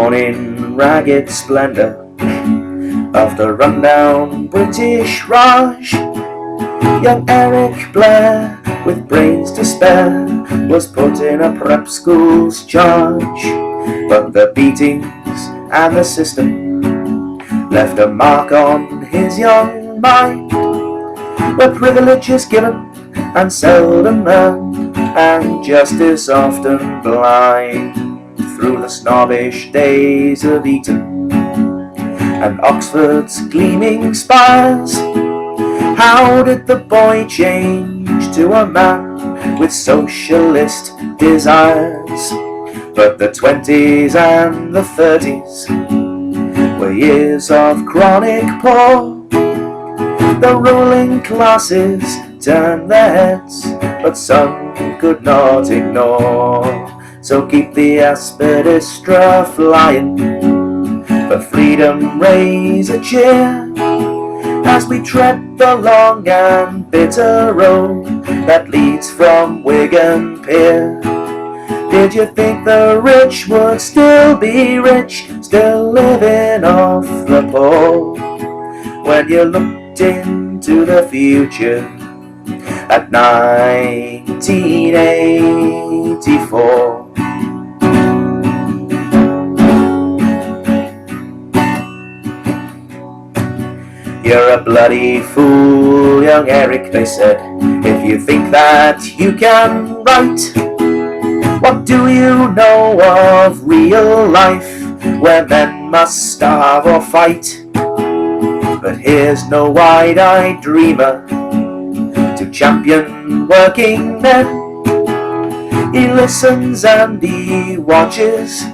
born in ragged splendour of the rundown British Raj. Young Eric Blair, with brains to spare, was put in a prep school's charge. But the beatings and the system left a mark on his young mind, where privilege is given and seldom earned, and justice often blind. Through the snobbish days of Eton and Oxford's gleaming spires, how did the boy change to a man with socialist desires? But the 20s and the 30s were years of chronic poor. The ruling classes turned their heads, but some could not ignore. So keep the aspidistra flying, for freedom raise a cheer, as we tread the long and bitter road that leads from Wigan Pier. Did you think the rich would still be rich, still living off the poor, when you looked into the future at 1984? You're a bloody fool, young Eric, they said, if you think that you can write. What do you know of real life, where men must starve or fight? But here's no wide-eyed dreamer to champion working men. He listens and he watches,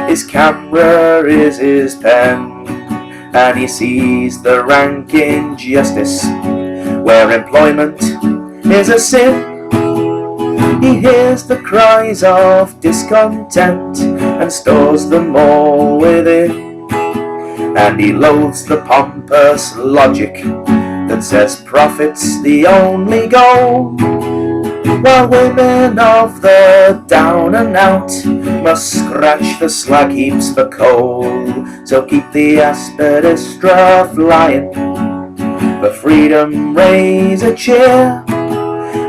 his camera is his pen, and he sees the rank injustice where employment is a sin. He hears the cries of discontent and stores them all within, and he loathes the pompous logic that says profit's the only goal, while women of the down and out must scratch the slag heaps for coal. So keep the aspidistra flying, for freedom raise a cheer,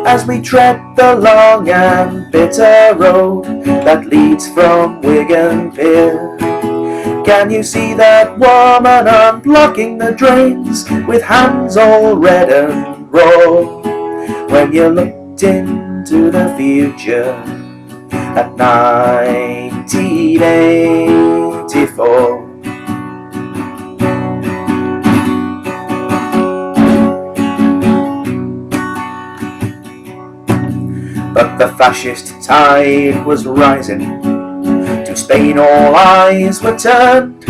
as we tread the long and bitter road that leads from Wigan Pier. Can you see that woman unblocking the drains with hands all red and raw, when you looked into the future at 1984? But the fascist tide was rising. To Spain all eyes were turned.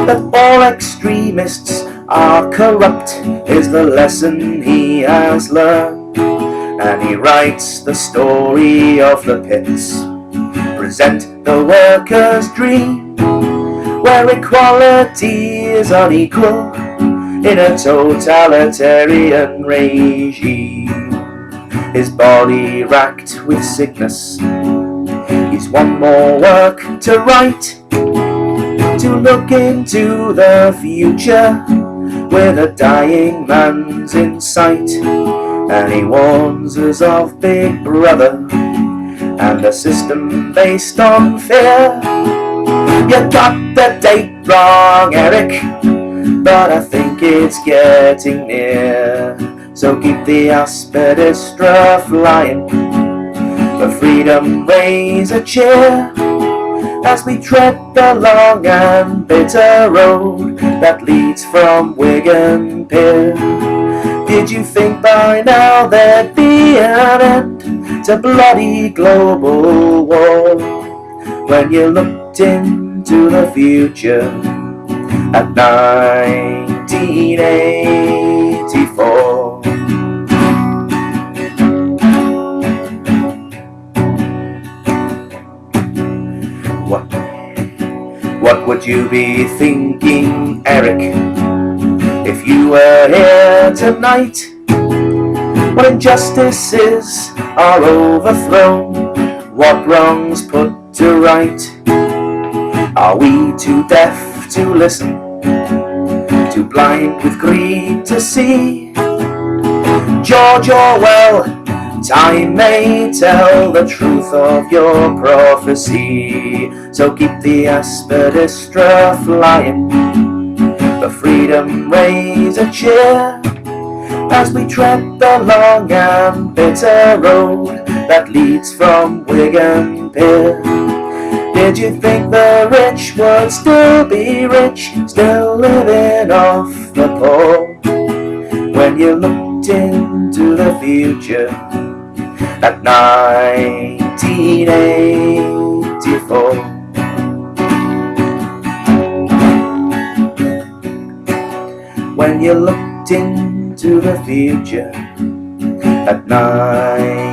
That all extremists are corrupt is the lesson he has learned. And he writes the story of the pits, present the workers' dream, where equality is unequal in a totalitarian regime. His body racked with sickness, he's one more work to write, to look into the future with a dying man's in sight. And he warns us of Big Brother and a system based on fear. You got the date wrong, Eric, but I think it's getting near. So keep the aspidistra flying, for freedom raise a cheer, as we tread the long and bitter road that leads from Wigan Pier. Did you think by now there'd be an end to bloody global war, when you looked into the future at 1984? What would you be thinking, Eric, if you were here tonight? What injustices are overthrown, what wrongs put to right? Are we too deaf to listen, too blind with greed to see? George Orwell, time may tell the truth of your prophecy. So keep the aspidistra flying, the freedom raise a cheer, as we tread the long and bitter road that leads from Wigan Pier. Did you think the rich would still be rich, still living off the poor, when you looked into the future at 1984? When you looked into the future at 1984.